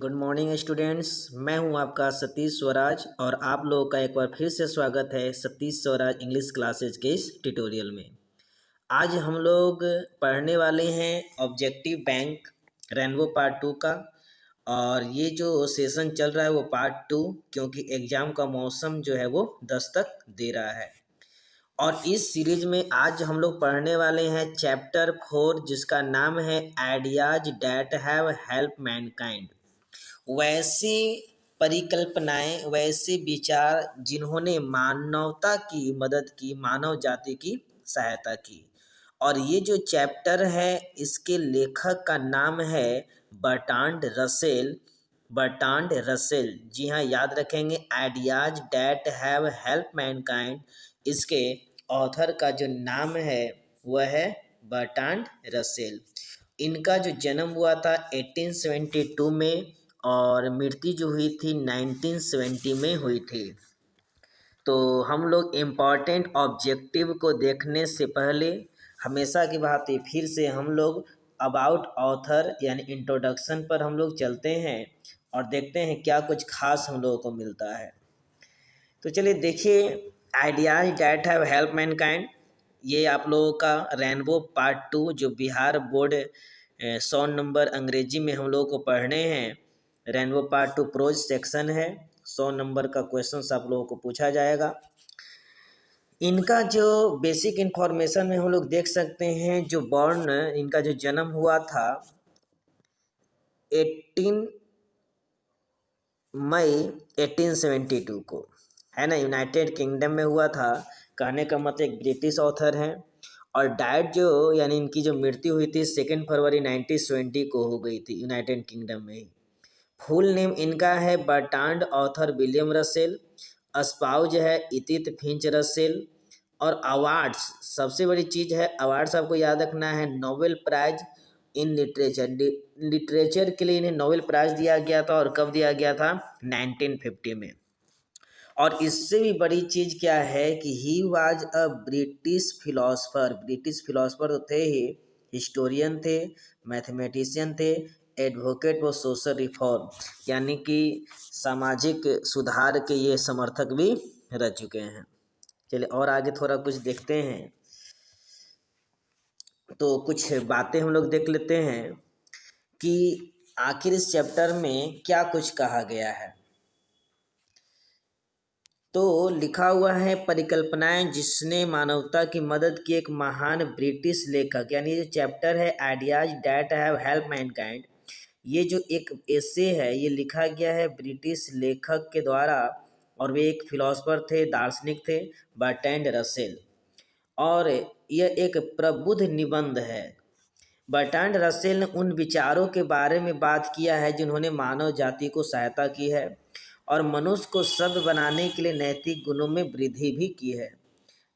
Good morning students. मैं हूं आपका सतीश स्वराज और आप लोगों का एक बार फिर से स्वागत है सतीश स्वराज इंग्लिश क्लासेज के इस ट्यूटोरियल में। आज हम लोग पढ़ने वाले हैं ऑब्जेक्टिव बैंक रेनबो पार्ट 2 का। और ये जो सेशन चल रहा है वो पार्ट 2, क्योंकि एग्ज़ाम का मौसम जो है वो दस्तक दे रहा है। और इस सीरीज में आज हम लोग पढ़ने वाले हैं चैप्टर 4, जिसका नाम है ideas that have help Mankind. वैसी परिकल्पनाएं, वैसे विचार जिन्होंने मानवता की मदद की, मानव जाति की सहायता की। और ये जो चैप्टर है इसके लेखक का नाम है बर्ट्रांड रसेल। बर्ट्रांड रसेल, जी हाँ, याद रखेंगे, ideas that have help Mankind. इसके ऑथर का जो नाम है वह है बर्ट्रांड रसेल। इनका जो जन्म हुआ था 1872 में और मृत्यु जो हुई थी 1970 में हुई थी। तो हम लोग इम्पॉर्टेंट ऑब्जेक्टिव को देखने से पहले हमेशा की बात है, फिर से हम लोग अबाउट ऑथर यानी इंट्रोडक्शन पर हम लोग चलते हैं और देखते हैं क्या कुछ खास हम लोगों को मिलता है। तो चलिए देखिए, ideas that have help Mankind, ये आप लोगों का रेनबो पार्ट 2 जो बिहार बोर्ड 100 नंबर अंग्रेजी में हम लोगों को पढ़ने हैं। रेनबो पार्ट 2 प्रोज सेक्शन है, 100 नंबर का क्वेश्चन आप लोगों को पूछा जाएगा। इनका जो बेसिक इन्फॉर्मेशन में हम लोग देख सकते हैं, जो बॉर्न, इनका जो जन्म हुआ था 18 मई 1872 को, है ना, यूनाइटेड किंगडम में हुआ था। कहने का मतलब एक ब्रिटिश ऑथर हैं। और डाइट जो यानी इनकी जो मृत्यु हुई थी 2 फरवरी 1920 को हो गई थी यूनाइटेड किंगडम में ही। फुल नेम इनका है Bertrand Arthur William Russell. Spouse है इथित फिंच रसेल। और अवार्ड्स, सबसे बड़ी चीज़ है अवार्ड्स, आपको याद रखना है, Nobel prize in literature. Literature के लिए इन्हें नोबेल प्राइज दिया गया था। और कब दिया गया था? 1950 में। और इससे भी बड़ी चीज़ क्या है कि he was a British philosopher. British philosopher तो थे ही, हिस्टोरियन थे, मैथमेटिशियन थे, एडवोकेट व सोशल रिफॉर्म, यानी कि सामाजिक सुधार के ये समर्थक भी रह चुके हैं। चलिए और आगे थोड़ा कुछ देखते हैं। तो कुछ बातें हम लोग देख लेते हैं कि आखिर इस चैप्टर में क्या कुछ कहा गया है। तो लिखा हुआ है परिकल्पनाएं जिसने मानवता की मदद की एक महान ब्रिटिश लेखक, यानी ये जो चैप्टर है ideas that have help Mankind, ये जो एक एसे है ये लिखा गया है ब्रिटिश लेखक के द्वारा। और वे एक फिलोसफर थे, दार्शनिक थे, बर्ट्रांड रसेल। और यह एक प्रबुद्ध निबंध है। बर्ट्रांड रसेल ने उन विचारों के बारे में बात किया है जिन्होंने मानव जाति को सहायता की है और मनुष्य को सभ्य बनाने के लिए नैतिक गुणों में वृद्धि भी की है।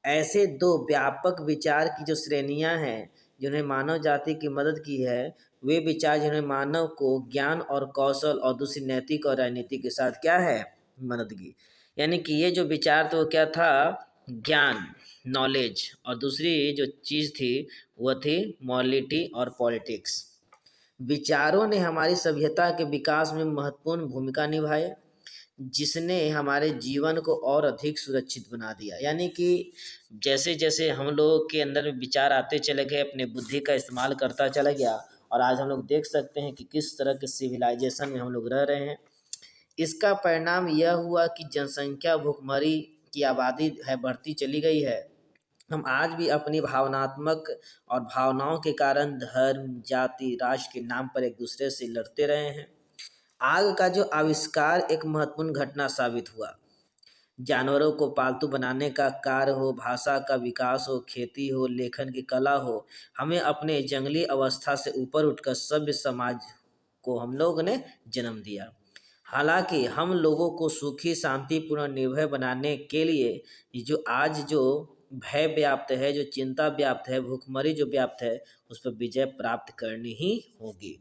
ऐसे दो व्यापक विचार की जो श्रेणियां हैं जिन्हें मानव जाति की मदद की है, वे विचार जिन्हें मानव को ज्ञान और कौशल और दूसरी नैतिक और राजनीति के साथ क्या है, मदद की। यानी कि ये जो विचार तो क्या था, ज्ञान, नॉलेज, और दूसरी जो चीज़ थी वह थी मॉरलिटी और पॉलिटिक्स। विचारों ने हमारी सभ्यता के विकास में महत्वपूर्ण भूमिका निभाई, जिसने हमारे जीवन को और अधिक सुरक्षित बना दिया। यानी कि जैसे जैसे हम लोगों के अंदर विचार आते चले गए, अपने बुद्धि का इस्तेमाल करता चला गया, और आज हम लोग देख सकते हैं कि किस तरह के सिविलाइजेशन में हम लोग रह रहे हैं। इसका परिणाम यह हुआ कि जनसंख्या, भुखमरी की आबादी है बढ़ती चली गई है। हम आज भी अपनी भावनात्मक और भावनाओं के कारण धर्म, जाति, राष्ट्र के नाम पर एक दूसरे से लड़ते रहे हैं। आग का जो आविष्कार एक महत्वपूर्ण घटना साबित हुआ। जानवरों को पालतू बनाने का कार्य हो, भाषा का विकास हो, खेती हो, लेखन की कला हो, हमें अपने जंगली अवस्था से ऊपर उठकर सभ्य समाज को हम लोगों ने जन्म दिया। हालांकि हम लोगों को सुखी, शांतिपूर्ण, निर्भय बनाने के लिए जो आज जो भय व्याप्त है, जो चिंता व्याप्त है, भूखमरी जो व्याप्त है, उस पर विजय प्राप्त करनी ही होगी।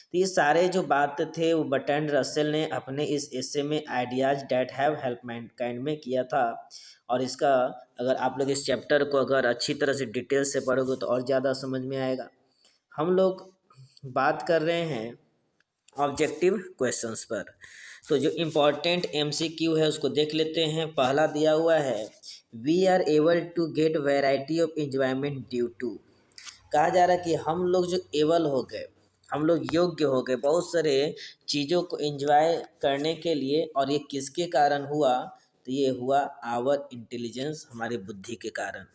तो ये सारे जो बात थे वो बर्ट्रांड रसेल ने अपने इस एसे में ideas that have help Mankind में किया था। और इसका अगर आप लोग इस चैप्टर को अगर अच्छी तरह से डिटेल से पढ़ोगे तो और ज़्यादा समझ में आएगा। हम लोग बात कर रहे हैं ऑब्जेक्टिव क्वेश्चंस पर। तो जो इम्पोर्टेंट एमसीक्यू है उसको देख लेते हैं। पहला दिया हुआ है, we are able to get variety of enjoyment due to. कहा जा रहा है कि हम लोग जो एबल हो गए, हम लोग योग्य हो गए बहुत सारे चीज़ों को एंजॉय करने के लिए, और ये किसके कारण हुआ? तो ये हुआ आवर इंटेलिजेंस, हमारी बुद्धि के कारण।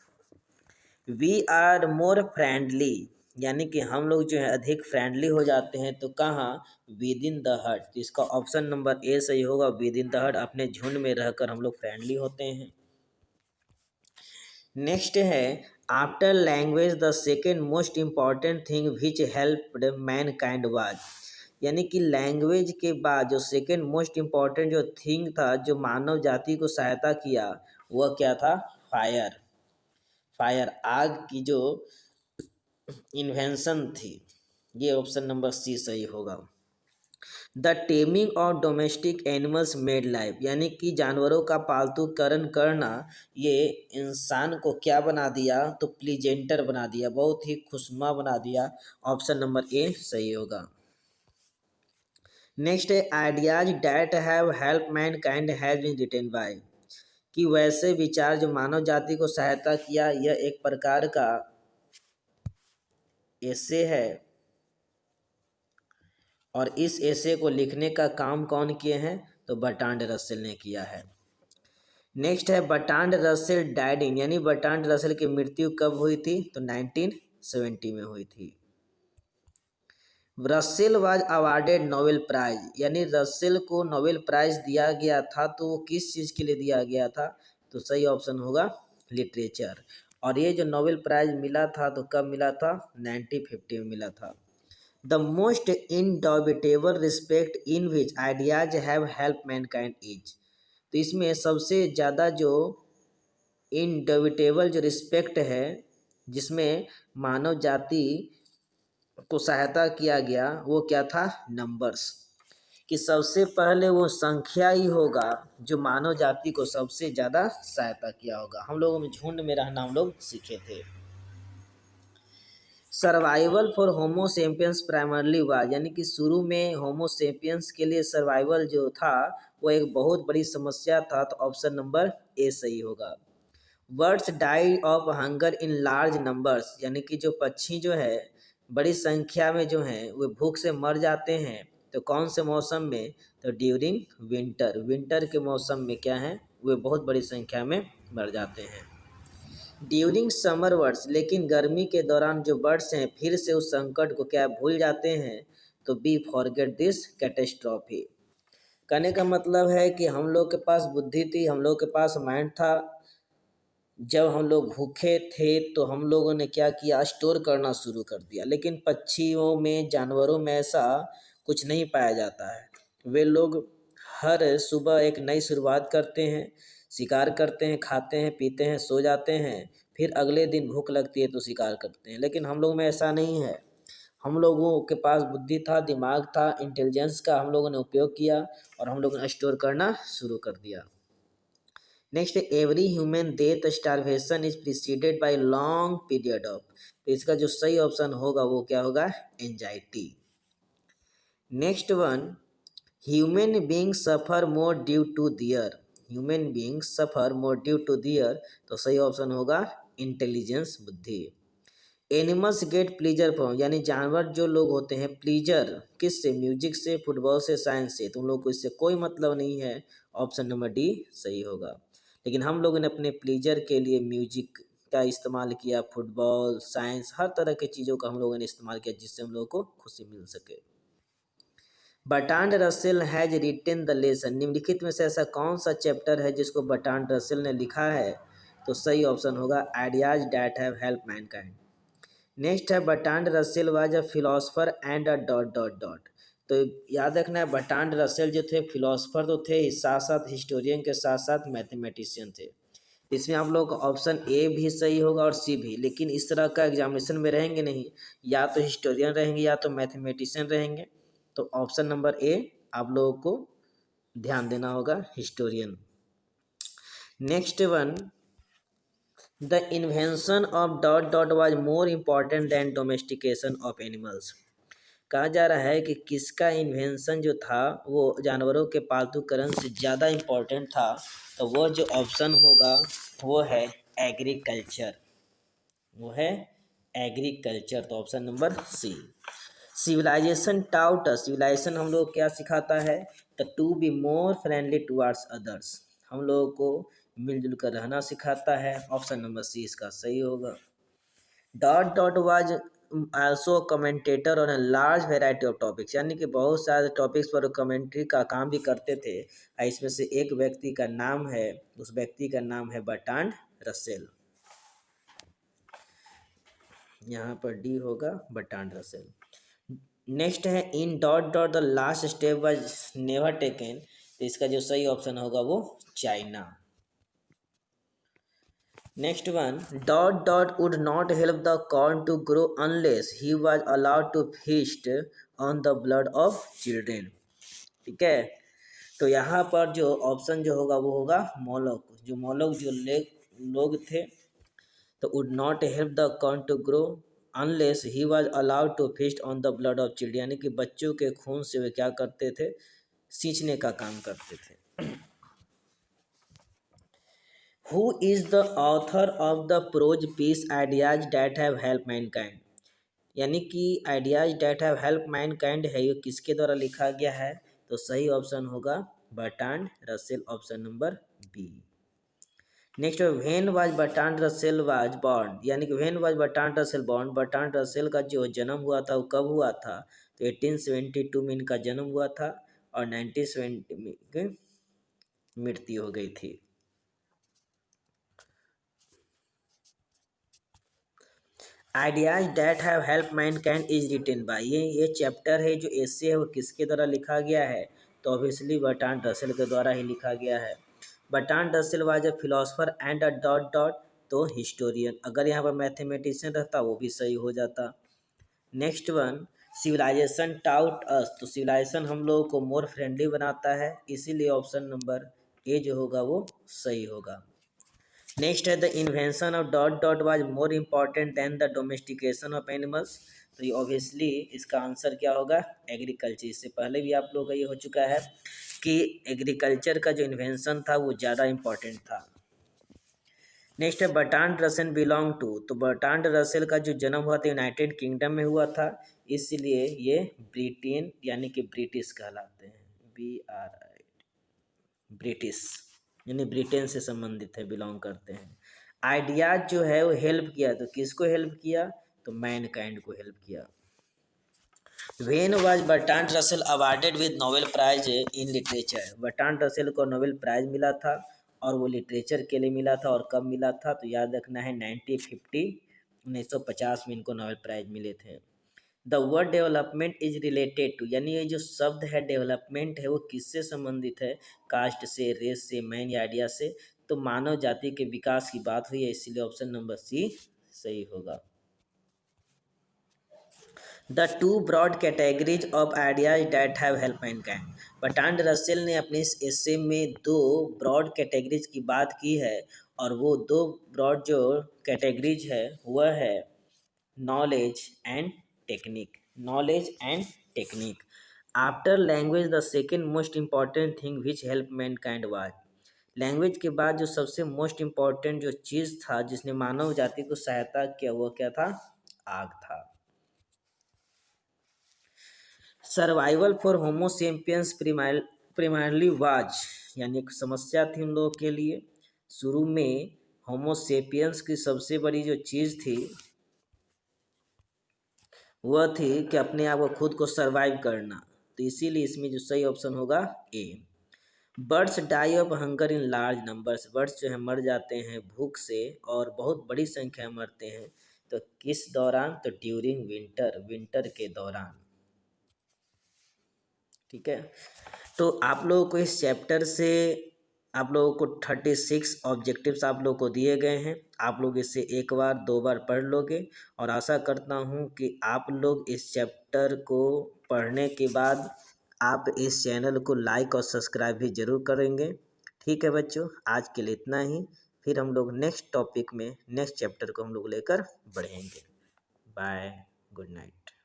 वी आर मोर फ्रेंडली, यानी कि हम लोग जो है अधिक फ्रेंडली हो जाते हैं। तो कहाँ? विद इन द हट। तो इसका ऑप्शन नंबर ए सही होगा, विद इन द हट, अपने झुंड में रहकर हम लोग फ्रेंडली होते हैं। नेक्स्ट है, after language the second most important thing which helped man kind was. यानी कि लैंग्वेज के बाद जो सेकेंड मोस्ट इम्पॉर्टेंट जो थिंग था जो मानव जाति को सहायता किया, वह क्या था? फायर। फायर, आग की जो इन्वेंशन थी। ये ऑप्शन नंबर सी सही होगा। The taming of domestic animals made life, यानी कि जानवरों का पालतूकरण करना ये इंसान को क्या बना दिया? तो प्लीजेंटर बना दिया, बहुत ही खुशनुमा बना दिया। ऑप्शन नंबर ए सही होगा। नेक्स्ट है, ideas that have help mankind has been written by. कि वैसे विचार जो मानव जाति को सहायता किया, यह एक प्रकार का एसे है, और इस एसे को लिखने का काम कौन किए हैं? तो बर्ट्रांड रसेल ने किया है। नेक्स्ट है, बर्ट्रांड रसेल डाइड इन, यानी बर्ट्रांड रसेल की मृत्यु कब हुई थी? तो 1970 में हुई थी। Russell was awarded Nobel prize, यानी रसेल को नोबेल प्राइज दिया गया था, तो वो किस चीज़ के लिए दिया गया था? तो सही ऑप्शन होगा लिटरेचर। और ये जो नोबेल प्राइज मिला था तो कब मिला था? 1950 में मिला था। The most indubitable respect in which ideas have help mankind is. तो इसमें सबसे ज़्यादा जो इंडोबिटेबल जो रिस्पेक्ट है, जिसमें मानव जाति को सहायता किया गया, वो क्या था? नंबर्स। कि सबसे पहले वो संख्या ही होगा जो मानव जाति को सबसे ज़्यादा सहायता किया होगा। हम लोगों में झुंड में रहना हम लोग सीखे थे। सर्वाइवल फॉर होमोसेपियंस प्राइमरली हुआ, यानी कि शुरू में होमोसेपियंस के लिए सर्वाइवल जो था वो एक बहुत बड़ी समस्या था। तो ऑप्शन नंबर ए सही होगा। Birds die of hunger in large numbers, यानी कि जो पक्षी जो है बड़ी संख्या में जो हैं वो भूख से मर जाते हैं। तो कौन से मौसम में? तो ड्यूरिंग विंटर, विंटर के मौसम में क्या है? वे बहुत बड़ी संख्या में मर जाते हैं। ड्यूरिंग समर बर्ड्स, लेकिन गर्मी के दौरान जो बर्ड्स हैं फिर से उस संकट को क्या भूल जाते हैं? तो बी फॉरगेट दिस कैटेस्ट्रॉफी। कहने का मतलब है कि हम लोग के पास बुद्धि थी, हम लोग के पास माइंड था। जब हम लोग भूखे थे तो हम लोगों ने क्या किया? स्टोर करना शुरू कर दिया। लेकिन पक्षियों में, जानवरों में ऐसा कुछ नहीं पाया जाता है। वे लोग हर सुबह एक नई शुरुआत करते हैं, शिकार करते हैं, खाते हैं, पीते हैं, सो जाते हैं, फिर अगले दिन भूख लगती है तो शिकार करते हैं। लेकिन हम लोग में ऐसा नहीं है। हम लोगों के पास बुद्धि था, दिमाग था, इंटेलिजेंस का हम लोगों ने उपयोग किया और हम लोगों ने स्टोर करना शुरू कर दिया। Next, every human death starvation is preceded by long period of. तो इसका जो सही ऑप्शन होगा वो क्या होगा? Anxiety. Next one, human being suffer more due to their. Human being suffer more due to their, तो सही ऑप्शन होगा इंटेलिजेंस, बुद्धि। एनिमल्स गेट प्लीजर फ्रॉम, यानी जानवर जो लोग होते हैं प्लीजर किससे? म्यूजिक से, फुटबॉल से, साइंस से। तुम लोग को इससे कोई मतलब नहीं है। ऑप्शन नंबर डी सही होगा। लेकिन हम लोगों ने अपने प्लीजर के लिए म्यूजिक का इस्तेमाल किया, फुटबॉल, साइंस, हर तरह की चीज़ों का हम लोगों ने इस्तेमाल किया जिससे हम लोगों को खुशी मिल सके। Bertrand Russell has retain the lesson. निम्नलिखित में से ऐसा कौन सा चैप्टर है जिसको बर्ट्रांड रसेल ने लिखा है? तो सही ऑप्शन होगा ideas that have help mankind. Next है, Bertrand Russell was a philosopher and a dot dot dot. तो याद रखना है, बर्ट्रांड रसेल जो थे फिलोसफर तो थे ही, साथ साथ हिस्टोरियन के साथ साथ मैथमेटिशियन थे। इसमें आप लोग का ऑप्शन ए भी सही होगा और सी भी, लेकिन इस तरह का एग्जामिनेशन में रहेंगे नहीं, या तो हिस्टोरियन रहेंगे या तो मैथमेटिशियन रहेंगे। तो ऑप्शन नंबर ए आप लोगों को ध्यान देना होगा, historian. Next one, the invention of dot dot was more important than domestication of animals. कहा जा रहा है कि किसका इन्वेंशन जो था वो जानवरों के पालतूकरण से ज़्यादा इम्पोर्टेंट था, तो वो जो ऑप्शन होगा वो है एग्रीकल्चर, वो है एग्रीकल्चर। तो option number C. Civilization taught us, civilization हम लोग क्या सिखाता है, the to be more friendly towards others, हम लोगों को मिलजुल कर रहना सिखाता है। ऑप्शन नंबर सी इसका सही होगा। Dot dot was also commentator on a large variety of topics, यानी कि बहुत सारे टॉपिक्स पर कमेंट्री का काम भी करते थे। इसमें से एक व्यक्ति का नाम है, उस व्यक्ति का नाम है बर्ट्रांड रसेल। यहाँ पर डी होगा बर्ट्रांड रसेल। नेक्स्ट है in dot dot the last step was never taken, तो इसका जो सही ऑप्शन होगा वो China. Next one, dot dot would not help the corn to grow unless he was allowed to feast on the blood of children. ठीक है, तो यहाँ पर जो ऑप्शन जो होगा वो होगा मोलोक, जो मोलोक जो लोग थे, तो would not help the corn to grow unless he was allowed to feast on the blood of children, यानी कि बच्चों के खून से वे क्या करते थे, सींचने का काम करते थे। Who is the author of the prose piece Ideas That Have Helped Mankind? यानी कि ideas that have help Mankind है, ये किसके द्वारा लिखा गया है, तो सही ऑप्शन होगा Bertrand Russell, option number B. Next when was Bertrand Russell was born, यानी कि when was Bertrand Russell born, Bertrand Russell का जो जन्म हुआ था वो कब हुआ था, तो 1872 में इनका जन्म हुआ था और 1970 में मृत्यु हो गई थी। Ideas that have help mankind is written by, ये चैप्टर है जो एसे है वो किसके द्वारा लिखा गया है, तो ऑब्वियसली बर्ट्रांड रसेल के द्वारा ही लिखा गया है। Bertrand Russell was a philosopher and a dot dot, तो हिस्टोरियन, अगर यहाँ पर मैथमेटिशियन रहता वो भी सही हो जाता। नेक्स्ट वन, सिविलाइजेशन टाउट अस, तो सिविलाइजेशन हम लोगों को मोर फ्रेंडली बनाता है, इसीलिए ऑप्शन नंबर ए जो होगा वो सही होगा। नेक्स्ट है the invention of dot dot was more important than the domestication of animals, तो ये ऑब्वियसली इसका आंसर क्या होगा, एग्रीकल्चर। इससे पहले भी आप लोगों का ये हो चुका है कि एग्रीकल्चर का जो इन्वेंशन था वो ज़्यादा इम्पॉर्टेंट था। नेक्स्ट है बर्ट्रांड रसेल बिलोंग टू, तो बर्ट्रांड रसेल का जो जन्म हुआ था यूनाइटेड किंगडम में हुआ था, इसलिए ये ब्रिटेन यानी कि ब्रिटिश कहलाते हैं, BRI, ब्रिटिश, यानी ब्रिटेन से संबंधित है, बिलोंग करते हैं। आइडियाज जो है वो हेल्प किया, तो किसको हेल्प किया, तो मैनकाइंड को हेल्प किया। When was Bertrand Russell awarded with Nobel prize in literature, Bertrand Russell को नोबेल प्राइज मिला था और वो लिटरेचर के लिए मिला था, और कब मिला था, तो याद रखना है 1950 में इनको नोबेल प्राइज मिले थे। The word development is related to, यानी ये जो शब्द है डेवलपमेंट है वो किससे संबंधित है, कास्ट से, रेस से, मैन या आइडिया से, तो मानव जाति के विकास की बात हुई है, इसीलिए ऑप्शन नंबर सी सही होगा। The two broad categories of ideas that have help mankind, Bertrand Russell ने अपने इस एसे में दो ब्रॉड कैटेगरीज की बात की है, और वो दो ब्रॉड जो कैटेगरीज है वह है knowledge and technique, knowledge and technique. After language the second most important thing which help Mankind was, language के बाद जो सबसे मोस्ट इम्पॉर्टेंट जो चीज़ था जिसने मानव जाति को सहायता किया वो क्या था, आग था। सर्वाइवल फॉर होमोसेपियंस प्रिमारली वाज, यानी एक समस्या थी उन लोगों के लिए, शुरू में होमोसेपियंस की सबसे बड़ी जो चीज़ थी वह थी कि अपने आप को खुद को सर्वाइव करना, तो इसीलिए इसमें जो सही ऑप्शन होगा A. Birds die of hunger in large numbers, birds जो है मर जाते हैं भूख से और बहुत बड़ी संख्या में मरते हैं, तो किस दौरान, तो ड्यूरिंग विंटर, विंटर के दौरान। ठीक है, तो आप लोगों को इस चैप्टर से आप लोगों को 36 ऑब्जेक्टिव्स आप लोगों को दिए गए हैं, आप लोग इसे एक बार दो बार पढ़ लोगे, और आशा करता हूँ कि आप लोग इस चैप्टर को पढ़ने के बाद आप इस चैनल को लाइक और सब्सक्राइब भी ज़रूर करेंगे। ठीक है बच्चों, आज के लिए इतना ही, फिर हम लोग नेक्स्ट टॉपिक में नेक्स्ट चैप्टर को हम लोग लेकर बढ़ेंगे। Bye, good night.